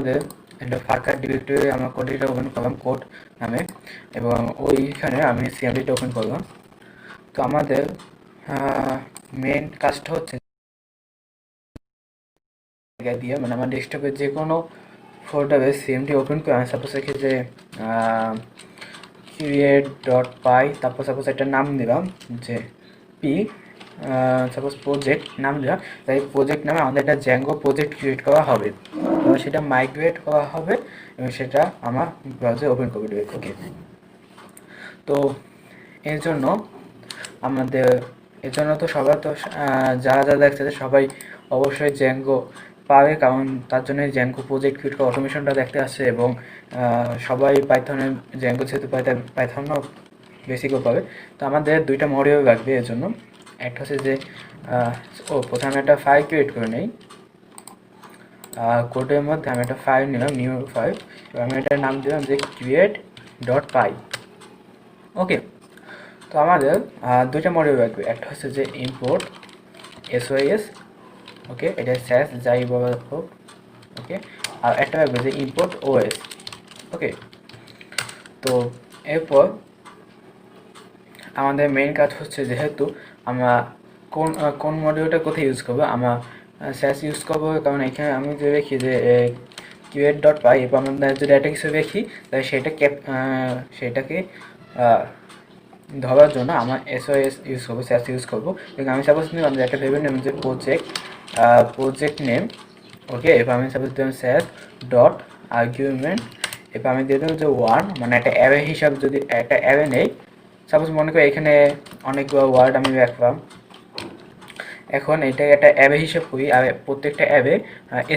আমাদের একটা ফাঁকা ডিরেক্টরি আমার কোডটা ওপেন করলাম কোড নামে, এবং ওইখানে আমি সিএমডিটা ওপেন করলাম। তো আমাদের মেন কাজটা হচ্ছে দিয়ে মানে আমার ডেস্কটপে যে কোনো ফোল্ডারে সিএমডি ওপেন করে আমি সাপোজ রেখে যে create.py, তারপর সাপোজ একটা নাম দিলাম যে পি, সাপোজ প্রজেক্ট নাম দিলাম, তাই প্রজেক্ট নামে আমাদের একটা জ্যাঙ্গো প্রজেক্ট ক্রিয়েট করা হবে এবং সেটা মাইগ্রেট করা হবে এবং সেটা আমার ব্রাউজারে ওপেন করে দেবে। ওকে, তো এর জন্য আমাদের তো সবার তো যারা যারা দেখছে সবাই অবশ্যই জ্যাঙ্গো পাবে, কারণ তার জন্য জ্যাঙ্গো প্রজেক্ট ক্রিয়েট করা অটোমেশনটা দেখতে আসছে, এবং সবাই পাইথনের জ্যাঙ্গো যেহেতু পাইথনও বেসিকও পাবে। তো আমাদের দুইটা মডিউল লাগবে এর জন্য। একটা হচ্ছে যে প্রথমে একটা ফাইল ক্রিয়েট করে নেই, কোডের মধ্যে আমি একটা ফাইল নিলাম, নিউ ফাইল, এবং আমি এটার নাম দিলাম যে create.py। ওকে, তো আমাদের দুইটা মডিউল লাগবে, একটা হচ্ছে যে ইম্পোর্ট SOS, ওকে, এটা স্যাস যাই বলা হোক, ওকে, আর একটা লাগবে যে ইম্পোর্ট OS। ওকে, তো এরপর আমাদের মেইন কাজ হচ্ছে যেহেতু আমরা কোন মডিউলটা কোথায় ইউজ করবো, আমরা স্যাস ইউজ করবো, কারণ এখানে আমি যদি দেখি যে create.py, এরপর আমরা যদি একটা কিছু দেখি তাহলে সেটাকে ধরার জন্য আমার SOS ইউজ করবো, স্যাস ইউজ করবো। এবং আমি সাপোজ নিলাম যে একটা ভেবে নেব যে প্রজেক্ট নেম, ওকে, এরপর আমি সাপোজ দিলাম স্যাস ডট আর্গুমেন্ট, এরপর আমি দিয়ে দেবো যে 1, মানে একটা অ্যারে হিসাব, যদি একটা অ্যারে নেই, সাপোজ মনে করি এখানে অনেকগুলো ওয়ার্ড আমি রাখলাম, এখন এটা একটা অ্যারে হিসাব করি, আর প্রত্যেকটা অ্যারে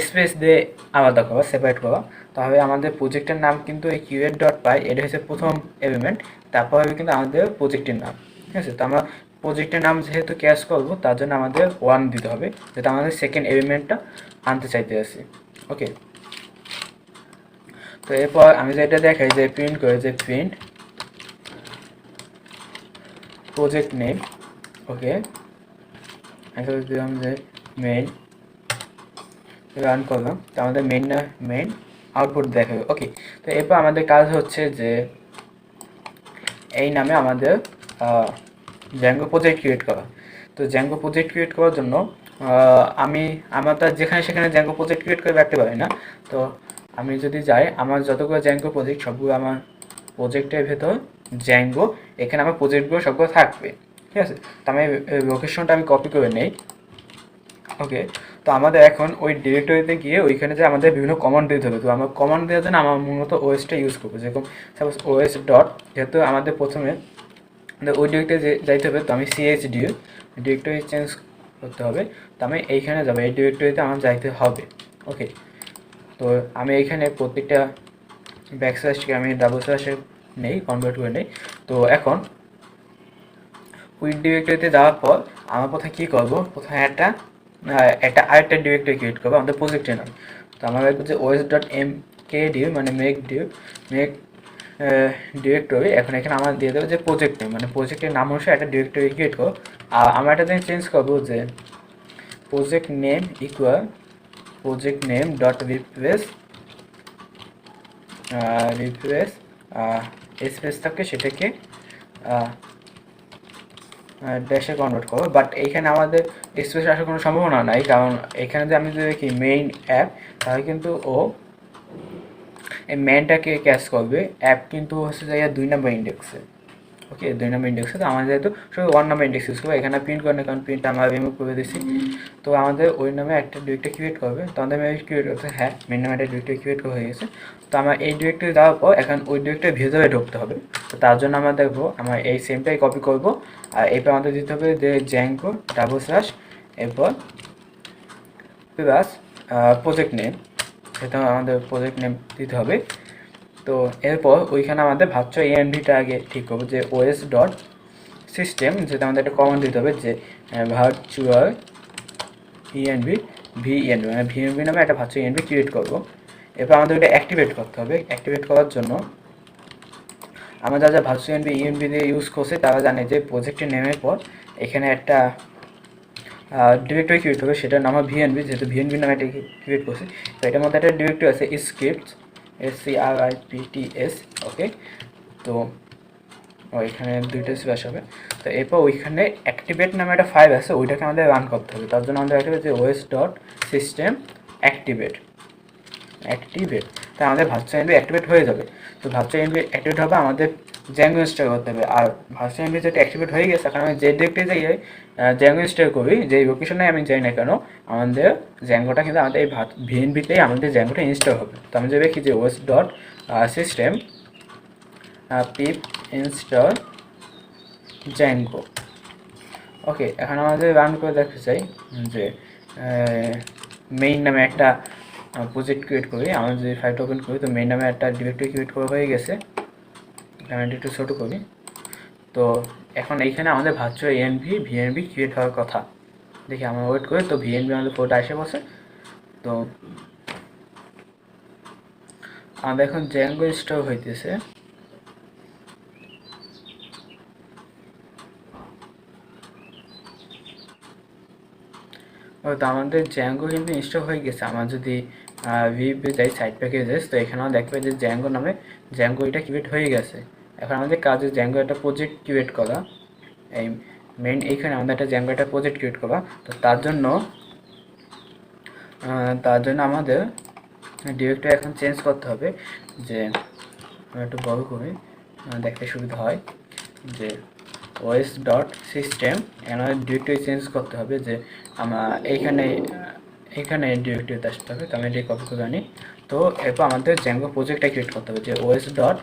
স্পেস দিয়ে আলাদা করা, সেপারেট করা। তাহলে আমাদের প্রজেক্টের নাম কিন্তু এই create.py, এটা হচ্ছে প্রথম এলিমেন্ট, তারপর হবে কিন্তু আমাদের প্রজেক্টের নাম। ঠিক আছে, তো আমরা প্রজেক্টের নাম যেহেতু ক্যাশ করবো তার জন্য আমাদের 1 দিতে হবে, যেটা আমাদের সেকেন্ড এলিমেন্টটা আনতে চাইতে আসি। ওকে, তো এরপর আমি যেটা দেখাই যে প্রিন্ট করে যে প্রিন্ট প্রজেক্ট নেম, ওকে, আমি দিলাম যে মেইন, রান করলাম, তো আমাদের মেইন আউটপুট দেখাবে। ওকে, তো এরপর আমাদের কাজ হচ্ছে যে এই নামে আমাদের জ্যাঙ্গো প্রজেক্ট ক্রিয়েট করা। তো জ্যাঙ্গো প্রজেক্ট ক্রিয়েট করার জন্য আমার তো যেখানে সেখানে জ্যাঙ্গো প্রজেক্ট ক্রিয়েট করে রাখতে পারি না। তো আমি যদি যাই, আমার যতগুলো জ্যাঙ্গো প্রজেক্ট সবগুলো আমার প্রজেক্টের ভেতর জ্যাঙ্গো, এখানে আমার প্রজেক্টগুলো সবগুলো থাকবে। ঠিক আছে, তো আমি লোকেশনটা আমি কপি করে নেই। ওকে, তো আমাদের এখন ওই ডিরেক্টরিতে গিয়ে ওইখানে যে আমাদের বিভিন্ন কমান্ড দিতে হবে। তো আমার কমান্ড দেওয়ার জন্য আমার মূলত ওএসটা ইউজ করবো, যেরকম সাপোজ OS ডট, যেহেতু আমাদের প্রথমে ওই ডিরেক্টরি যাইতে হবে, তো আমি CHD ডিরেক্টরি চেঞ্জ করতে হবে, তো আমি এইখানে যাবো, এই ডিরেক্টরিতে আমার যাইতে হবে। ওকে, তো আমি এইখানে প্রত্যেকটা ব্যাকস্ল্যাশকে আমি ডাবল স্ল্যাশে নেই, কনভার্ট করে নেই। তো এখন ওই ডিরেক্টরিতে যাওয়ার পর আমার প্রথমে কী করবো, প্রথমে আরেকটা ডিরেক্টরি ক্রিয়েট করবো আমাদের প্রজেক্টের নাম। তো আমার লাগবে যে os.mkd, মানে মেক ডিরেক্টরি। এখন এখানে আমার দিয়ে দেবো যে প্রজেক্ট নেম, মানে প্রজেক্টের নাম অনুসারে একটা ডিরেক্টরি ক্রিয়েট করবো। আর আমরা একটা দিন চেঞ্জ করবো যে project name equal project name dot replace space থাকে সেটাকে ড্যাশে কনভার্ট করবো। বাট এইখানে আমাদের স্পেস আসার কোনো সম্ভাবনা নাই, কারণ এখানে যে আমি যদি দেখি মেইন অ্যাপ, তাহলে কিন্তু ও এই মেইনটাকে ক্যাচ করবে। অ্যাপ কিন্তু হচ্ছে যে 2 নম্বর ইন্ডেক্সে। ওকে, 2 নম্বর ইন্ডেক্সে, তো আমাদের যেহেতু শুধু 1 নম্বর ইন্ডেক্স ইউজ করবো, এখানে প্রিন্ট করে না, কারণ প্রিন্টটা আমরা রিমুভ করে দিচ্ছি। তো আমাদের ওই নামে একটা ডিরেক্টরি ক্রিয়েট করবে, তো আমাদের ক্রিয়েট করতে, হ্যাঁ, মেইন নামে একটা ডিরেক্টরি ক্রিয়েট করা হয়ে গেছে। তো আমার এই ডিরেক্টরি দেওয়ার পর এখন ওই ডিরেক্টরি ভিতরে ঢুকতে হবে। তো তার জন্য আমরা দেখবো, আমরা এই সেমটাই কপি করব, আর এরপর আমাদের দিতে হবে যে জ্যাঙ্গো ডাবল স্ল্যাশ, এরপর প্লাস প্রজেক্ট নেম, সেটা আমাদের প্রজেক্ট নেম দিতে হবে। তো এরপর ওইখানে আমাদের ভার্চুয়াল envটা আগে ঠিক করবো, যে OS ডট সিস্টেম, যেটা আমাদের একটা কমান্ড দিতে হবে যে ভার্চুয়াল VENV, মানে VENV নামে একটা ভার্চুয়াল env ক্রিয়েট করবো। এরপর আমাদের ওটা অ্যাক্টিভেট করতে হবে। অ্যাক্টিভেট করার জন্য আমরা যারা ভার্চুয়াল ENV দিয়ে ইউজ করছে তারা জানে যে প্রজেক্টের নেমের পর এখানে একটা ডিরেক্টরি ক্রিয়েট করবে, সেটার নাম ভিএনবি, যেহেতু ভিএনবি নামে এটা ক্রিয়েট করছি। তো এটার মধ্যে একটা ডিরেক্টরি আছে স্ক্রিপ্টস, SCRIPTS। ওকে, তো ওইখানে দুইটা স্ল্যাশ হবে। তো এরপর ওইখানে অ্যাক্টিভেট নামে একটা ফাইল আছে, ওইটাকে আমাদের রান করতে হবে। তার জন্য আমাদের একটা যে OS ডট সিস্টেম অ্যাক্টিভেট, তাই আমাদের ভার্চুয়াল এনভি অ্যাক্টিভেট হয়ে যাবে। তো ভার্চুয়াল এনভি অ্যাক্টিভেট হবে, আমাদের জ্যাঙ্গো ইনস্টল করতে হবে। আর ভার্চুয়াল এনভি যেটা অ্যাক্টিভেট হয়ে গেছে, এখন আমি যে ডিরেক্টরি যাই জ্যাঙ্গো ইনস্টল করি, যেই লোকেশনে আমি যাই না কেন, আমাদের জ্যাঙ্গোটা কিন্তু আমাদের এই ভিএনভিতেই আমাদের জ্যাঙ্গোটা ইনস্টল হবে। তো আমি যে দেখি যে OS dot system pip install Django. Okay, এখন আমাদের রান করে দেখতে চাই যে মেইন নামে একটা প্রজেক্ট ক্রিয়েট করি। আমরা যদি ফাইলটা ওপেন করি, তো মেইন নামে একটা ডিরেক্টরি ক্রিয়েট করা হয়ে গেছে। আমি একটু ছোটো করি। তো এখন এইখানে আমাদের ভার্চুয়াল ভিএনবি ক্রিয়েট হওয়ার কথা। দেখি আমরা ওয়েট করি, তো ভিএনবি আমাদের ফোনটা এসে বসে। তো আমাদের এখন জ্যাঙ্গো ইনস্টল হইতেছে। তো আমাদের জ্যাঙ্গো কিন্তু ইনস্টল হয়ে গেছে। আমরা যদি ভিভে যাই সাইড প্যাকেজেস, তো এখানেও দেখবে যে জ্যাঙ্গো নামে জ্যাঙ্গো এটা ক্রিয়েট হয়ে গেছে। এখন আমাদের কাজে জ্যাঙ্গো একটা প্রজেক্ট ক্রিয়েট করা, এই মেইন এইখানে আমাদের একটা জ্যাঙ্গো একটা প্রজেক্ট ক্রিয়েট করা। তো তার জন্য আমাদের ডিরেক্টরি এখন চেঞ্জ করতে হবে। যে একটু বড় করে দেখতে সুবিধা হয়, যে OS ডট সিস্টেম এখানে ডিরেক্টরি চেঞ্জ করতে হবে। যে আমার এইখানে ডিরেক্টরিতে আসতে হবে। তো আমি এটি কপি করে আনি। তো এরপর আমাদের জ্যাঙ্গো প্রজেক্টটা ক্রিয়েট করতে হবে, যে OS ডট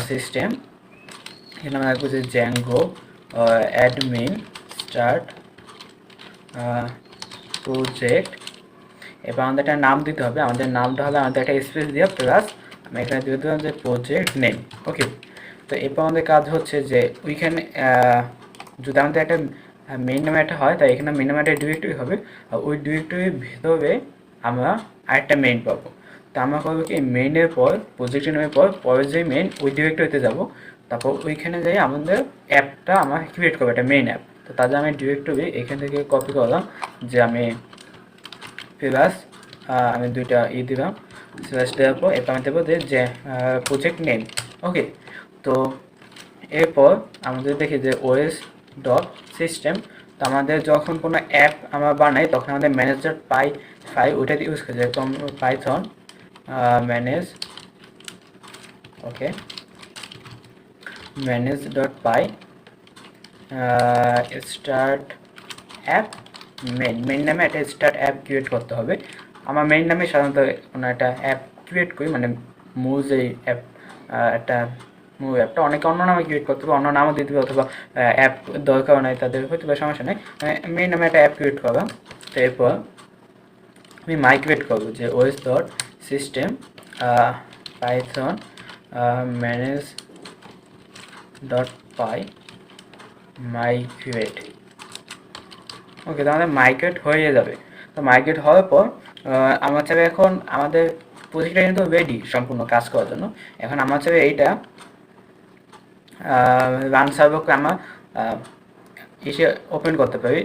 সিস্টেম, এখানে আমরা রাখবো যে জ্যাঙ্গো অ্যাডমিন স্টার্ট প্রজেক্ট। এবার আমাদের একটা নাম দিতে হবে। আমাদের নামটা হবে, আমাদের একটা স্পেস দিয়ে প্লাস আমি এখানে দিয়ে দিলাম যে প্রজেক্ট নেম। ওকে, তো এরপর আমাদের কাজ হচ্ছে যে ওইখানে যদি আমাদের একটা মেইন নামে একটা হয়, তাই এখানে মেইন নামে একটা ডিরেক্টরি হবে। আর ওই ডিরেক্টরির ভেতরে আমরা আরেকটা মেইন পাবো। তো আমরা করবো কি, মেইনের পর প্রজেক্টের নামের পর পরের যে মেইন, ওই ডিরেক্টরিতে যাবো। তারপর ওইখানে যাই আমাদের অ্যাপটা আমার ক্রিয়েট করবো, একটা মেইন অ্যাপ। তো তার জন্য আমি ডিরেক্টরি এখান থেকে কপি করলাম, যে আমি প্লাস আমি দুইটা দিলাম, স্ল্যাশ দেওয়ার পর এরপর আমি দেবো যে প্রজেক্ট নেম। ওকে, তো এরপর আমাদের দেখি যে OS ডট সিস্টেম। তো আমাদের যখন কোনো অ্যাপ আমরা বানাই, তখন আমাদের ম্যানেজার পাই ওইটা ইউজ করি, যেরকম পাইথন ম্যানেজ। ওকে, ম্যানেজ ডট পাই স্টার্ট অ্যাপ মেইন নামে একটা স্টার্ট অ্যাপ ক্রিয়েট করতে হবে। আমার মেইন নামে সাধারণত কোনো একটা অ্যাপ ক্রিয়েট করি, মানে মুভ এই অ্যাপ একটা মুভ অ্যাপটা অনেকে অন্য নামে ক্রিয়েট করতে হবে, অন্য নামও দিতে হবে, অথবা অ্যাপ দরকার নাই তাদের, হয়তো বা সমস্যা নেই। মেইন নামে একটা অ্যাপ ক্রিয়েট করলাম। তো এরপর আমি মাইগ্রেট করবো, যে OS dot system python manage dot py migrate. Okay, তো আমাদের মাইগ্রেট হয়ে যাবে। তো মাইগ্রেট হওয়ার পর আমার চাবে এখন আমাদের প্রজেক্টটা কিন্তু রেডি সম্পূর্ণ কাজ করার জন্য। এখন আমার চাবে এইটা রান সার্ভারকে আমার এসে ওপেন করতে পারি,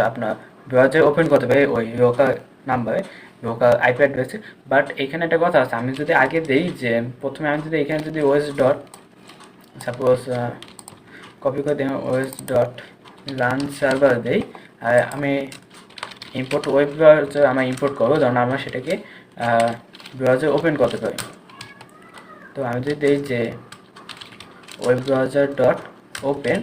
আপনার ব্রাউজারে ওপেন করতে পারি ওই লোকাল নাম্বারে, লোকাল আইপি অ্যাড্রেসে। বাট এখানে একটা কথা আছে, আমি যদি আগে দিই যে প্রথমে আমি যদি এখানে যদি OS ডট সাপোজ কপি করে দিই OS ডট রান সার্ভার দিই, আর আমি ইম্পোর্ট ওয়েব ব্রাউজার আমরা ইম্পোর্ট করবো, যেন আমরা সেটাকে ব্রাউজার ওপেন করতে পারি। তো আমি যদি দিই যে ওয়েব ব্রাউজার ডট ওপেন,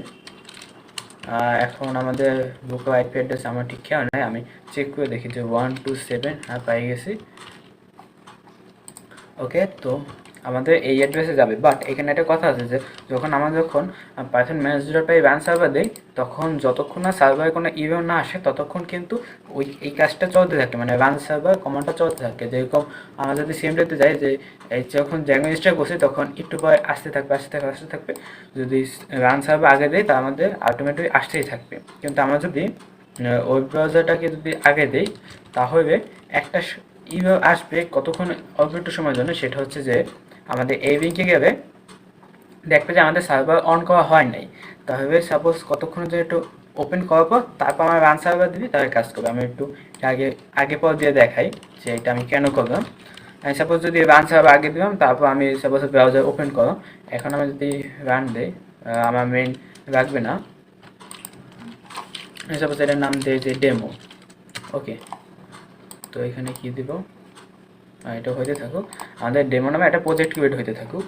এখন আমাদের লোকাল আইপি অ্যাড্রেস আমার ঠিক খেয়াল নাই, আমি চেক করে দেখি যে 127, হ্যাঁ পাই গেছি। ওকে, তো আমাদের এই অ্যাড্রেসে যাবে। বাট এখানে একটা কথা আছে, যে যখন পাইথন ম্যানেজার পাই রান সার্ভার দেই, তখন যতক্ষণ না সার্ভারে কোনো ইভেন্ট না আসে, ততক্ষণ কিন্তু এই কাজটা চলতে থাকে, মানে রান সার্ভার কমান্ডটা চলতে থাকে। যেরকম আমরা যদি সিএমডিতে যাই, যে এই যখন জ্যাঙ্গো ইনস্টল করছি, তখন একটু পরে আসতে থাকবে। যদি রান সার্ভার আগে দেয়, তা আমাদের অটোমেটিক আসতেই থাকবে। কিন্তু আমরা যদি ওয়েব ব্রাউজারটাকে যদি আগে দেই, তাহলে একটা ইমেল আসবে কতক্ষণ, অল্প একটু সময়ের জন্য। সেটা হচ্ছে যে আমাদের এই লিঙ্কে গেলে দেখবে যে আমাদের সার্ভার অন করা হয় নাই, তাহলে সাপোজ কতক্ষণের জন্য একটু ওপেন করার পর তারপর আমার রান সার্ভার দিবি তাহলে কাজ করবে। আমি একটু আগে আগে পর দিয়ে দেখাই যে এটা আমি কেন করলাম। আমি সাপোজ যদি রান সার্ভার আগে দিলাম, তারপর আমি সাপোজ ব্রাউজার ওপেন করো, এখন আমি যদি রান দিই আমার মেইন রাখবে না। আমি সাপোজ এটার নাম দিই যে ডেমো। ওকে, তো এখানে কি দিব, এটা হইতে থাকুক, আমাদের ডেমো নামে একটা প্রজেক্ট ক্রিয়েট হইতে থাকুক।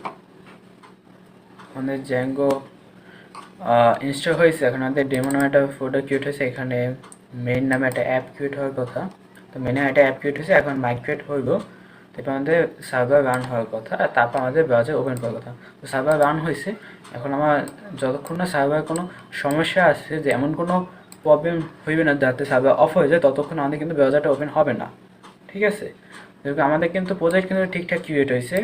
আমাদের জ্যাঙ্গো ইনস্টল হয়েছে, এখন আমাদের ডেমো নামে একটা ফোল্ডার ক্রিয়েট হয়েছে, এখানে মেইন নামে একটা অ্যাপ ক্রিয়েট হওয়ার কথা। তো মেইনে একটা অ্যাপ ক্রিয়েট হয়েছে, এখন মাইগ্রেট হইব, তারপর আমাদের সার্ভার রান হওয়ার কথা, আর তারপর আমাদের ব্রাউজার ওপেন করার কথা। তো সার্ভার রান হয়েছে, এখন আমার যতক্ষণ না সার্ভার কোনো সমস্যা আসছে, যে এমন কোনো প্রবলেম হইবে না যাতে সার্ভার অফ হয়ে যায়, ততক্ষণ আমাদের কিন্তু ব্রাউজারটা ওপেন হবে না। ঠিক আছে, যেহেতু আমাদের কিন্তু প্রজেক্ট কিন্তু ঠিকঠাক ক্রিয়েট হয়েছে,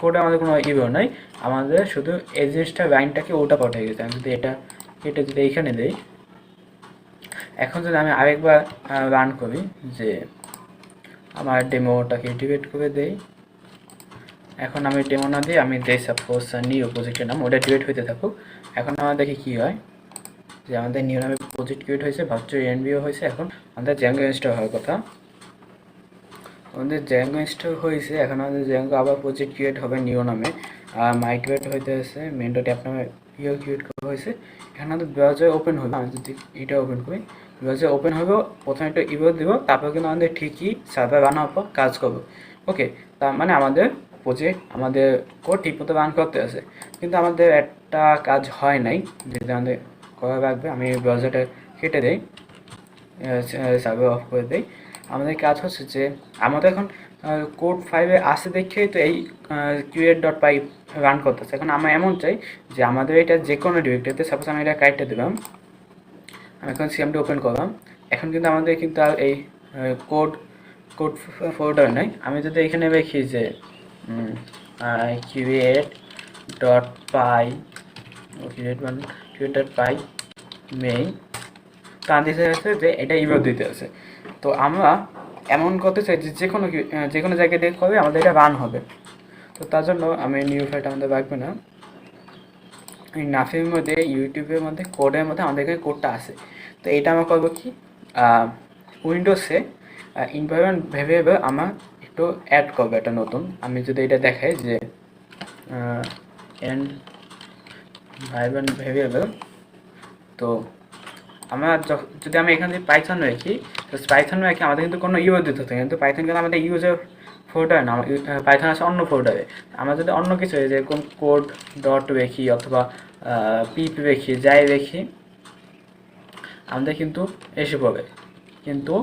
কোডে আমাদের কোনো ইভেও নাই, আমাদের শুধু এই জিনিসটা লাইনটাকে ওটা পাঠিয়ে গেছে। আমি যদি এটা যদি এইখানে দেই, এখন যদি আমি আরেকবার রান করি, যে আমার ডেমোটাকে ডিলিট করে দেই, এখন আমি ডেমো না দিয়ে আমি দেই সাপোজ নিউ প্রজেক্টের নাম, ওটা ডিলিট হইতে থাকুক। এখন আমার দেখি কী হয়, যে আমাদের নিউ নামে প্রজেক্ট ক্রিয়েট হয়েছে, ভার্চুয়াল এনভিও হয়েছে, এখন আমাদের জ্যাঙ্গো ইনস্টল হওয়ার কথা। আমাদের জ্যাঙ্গো ইনস্টল হয়েছে, এখন আমাদের জ্যাঙ্গো আবার প্রজেক্ট ক্রিয়েট হবে নিউ নামে, আর মাইগ্রেট হইতে আছে, মেন ডট অ্যাপ নামে ইও ক্রিয়েট করা হয়েছে। এখানে আমাদের ব্রাউজার ওপেন হবে, আমি যদি এটা ওপেন করি, ব্রাউজার ওপেন হবে, প্রথমে একটা ইভো দিব, তারপর কিন্তু আমাদের ঠিকই সার্ভার রান হওয়ার পর কাজ করবে। ওকে, তার মানে আমাদের প্রজেক্ট, আমাদের কোড ঠিকমতো রান করতে আছে, কিন্তু আমাদের একটা কাজ হয় নাই, যেটা আমাদের করা লাগবে। আমি ব্রাউজারটা কেটে দেই, সার্ভার অফ করে দেই। আমাদের কাজ হচ্ছে যে আমাদের এখন কোড 5-এ আসে দেখেই তো এই create.py রান করতেছে। এখন আমরা এমন চাই যে আমাদের এটা যে কোনো ডিরেক্টরিতে, সাপোজ আমি এটা কাইটটা দিলাম, আমি এখন সিএমডি ওপেন করলাম, এখন কিন্তু আমাদের কিন্তু আর এই কোড ফোল্ডার নাই। আমি যদি এখানে দেখি যে create.py মেইন, তার দিতে আছে যে এটা ইমেল দিতে আছে। তো আমরা এমন করতে চাই যে যে কোনো জায়গায় দেখতে হবে আমাদের এটা রান হবে। তো তার জন্য আমি নিউ ফাইলটা আমাদের রাখবে না, এই নাফির মধ্যে ইউটিউবের মধ্যে কোডের মধ্যে আমাদের এখানে কোডটা আছে। তো এটা আমরা করবো কি, উইন্ডোজে এনভায়রনমেন্ট ভেরিয়েবল আমার একটু অ্যাড করবো একটা নতুন। আমি যদি এটা দেখাই যে এনভায়রনমেন্ট ভেরিয়েবল, তো আমরা যদি আমি এখান থেকে পাইথন রাখি, তো পাইথন রাখি আমাদের কিন্তু কোনো ইউজ দিতে হতো, কিন্তু পাইথন কিন্তু আমাদের ইউজের ফোল্ডার না, পাইথন আছে অন্য ফোল্ডারে। আমরা যদি অন্য কিছু যেরকম কোড ডট রেখি অথবা পিপ রেখি, যাই রেখি, আমাদের কিন্তু এসে পড়বে। কিন্তু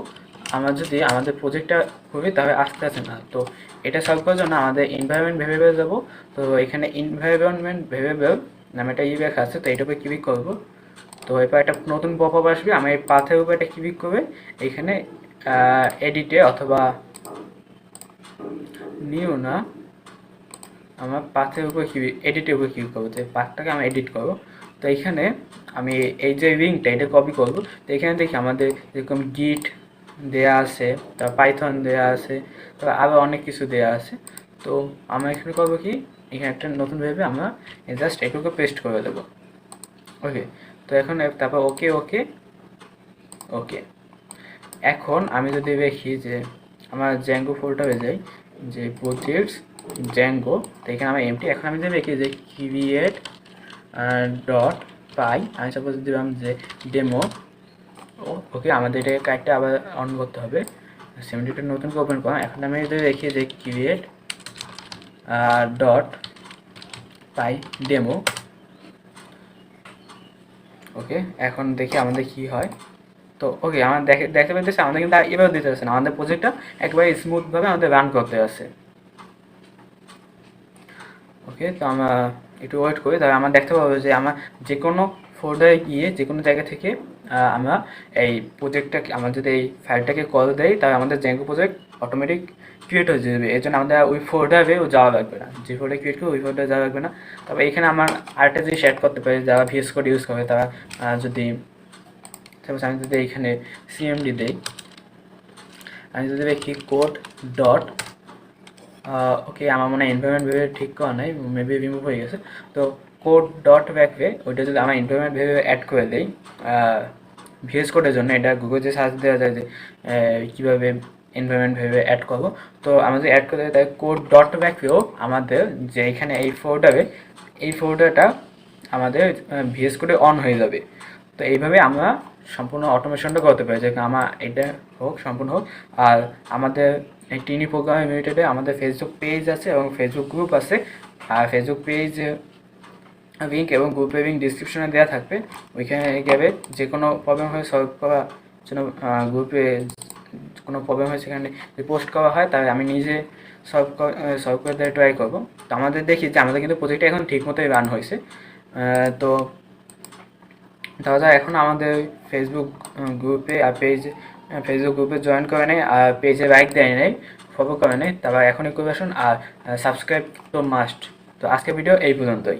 আমরা যদি আমাদের প্রজেক্টটা করি তাহলে আসতে আসে না। তো এটা সলভ করার জন্য আমাদের এনভায়রনমেন্ট ভেরিয়েবল যাবো। তো এখানে এনভায়রনমেন্ট ভেরিয়েবল নামে একটা লেখা আছে, তো এইটার উপরে ক্লিক করবো। তো এরপর একটা নতুন পপআপ আসবে, আমি এই পাথের উপর একটা ক্লিক করে এখানে এডিটে অথবা নিউ না, আমার পাথের উপর এডিটের উপর ক্লিক করবো, তো পাথটাকে আমি এডিট করবো। তো এখানে আমি এই যে লিঙ্কটা এটা কপি করবো। তো এখানে দেখি আমাদের যেরকম গিট দেয়া আছে, তারপর পাইথন দেয়া আছে, তারপর আরও অনেক কিছু দেয়া আছে। তো আমরা এখানে করবো কি, এখানে একটা নতুন ভেবে আমরা জাস্ট এটুকু পেস্ট করে দেবো। ওকে, তো এখন তারপর ওকে ওকে ওকে। এখন আমি যদি দেখি যে আমার জ্যাঙ্গো ফোল্ডারে যাই, যে প্রজেক্টস জ্যাঙ্গো, তো এখানে আমার এমটি। এখন আমি যদি দেখি যে create.py, আমি সাপোজ দিলাম যে ডেমো। ওকে, আমাদের এটাকে কাইটটা আবার অন করতে হবে, 70টা নতুন করে ওপেন করা। এখন আমি যদি দেখি যে create.py ডেমো। ওকে, এখন দেখি আমাদের কি হয়। তো ওকে, আমার দেখতে পেতেছে আমাদের কিন্তু এবার দিতে আসে না, আমাদের প্রজেক্টটা একবারে স্মুথভাবে আমাদের রান করতে আসে। ওকে, তো আমরা একটু ওয়েট করি, তবে আমরা দেখতে পাবো যে আমার যে কোনো ফোল্ডারে গিয়ে যে কোনো জায়গা থেকে আমরা এই প্রজেক্টটাকে, আমরা যদি এই ফাইলটাকে কল দেই, তাহলে আমাদের জ্যাঙ্গো প্রজেক্ট অটোমেটিক ক্রিয়েট হয়ে যাবে। এই জন্য আমাদের ওই ফোল্ডারেও যাওয়া লাগবে না, যে ফোল্ডারে ক্রিয়েট করবে ওই ফোল্ডারে যাওয়া লাগবে না। তবে এখানে আমার আরেকটা জিনিস অ্যাড করতে পারি, যারা ভিএস কোড ইউজ করে তারা যদি সাপোজ আমি যদি এইখানে সিএমডি দেই, আমি যদি দেখি কোড ডট, ওকে, আমার মনে হয় এনভায়রনমেন্ট ভেবে ঠিক করা নাই, মেবি রিমুভ হয়ে গেছে। তো কোড ডট ব্যাকওয়ে, ওইটা যদি আমার এনভায়রনমেন্ট ভেবে অ্যাড করে দেই, ভিএস কোডের জন্য এটা গুগলে সার্চ দেওয়া যায় যে কীভাবে এনভায়রনমেন্ট ভেবে অ্যাড করবো। তো আমাদের অ্যাড করতে তাই কোড ডট ব্যাকেও আমাদের যে এখানে এই ফোল্ডারটা আমাদের ভিএস কোডে অন হয়ে যাবে। তো এইভাবে আমরা সম্পূর্ণ অটোমেশনটা করতে পারি, যে আমার এটা সম্পূর্ণ হোক। আর আমাদের এই টিনি প্রোগ্রামিং লিমিটেডে আমাদের ফেসবুক পেজ আছে এবং ফেসবুক গ্রুপ আছে। আর ফেসবুক পেজ লিঙ্ক এবং গ্রুপের লিঙ্ক ডিসক্রিপশনে দেওয়া থাকবে, ওইখানে গেলে যে কোনো প্রবলেম হয়ে সলভ করার জন্য গ্রুপে কোনো প্রবলেম হয় সেখানে পোস্ট করা হয়, তাহলে আমি নিজে সলভ করে দেওয়ার ট্রাই করবো। তো আমাদের দেখি যে আমাদের কিন্তু প্রজেক্টটা এখন ঠিক মতোই রান হয়েছে। তো দাদা এখন আমাদের ফেসবুক গ্রুপে আর ফেসবুক গ্রুপে জয়েন করে নেয় আর পেজে লাইক দেয় নেই, ফলো করে নেয়, তারপর এখনই করে আসুন। আর সাবস্ক্রাইব তো মাস্ট। তো আজকের ভিডিও এই পর্যন্তই।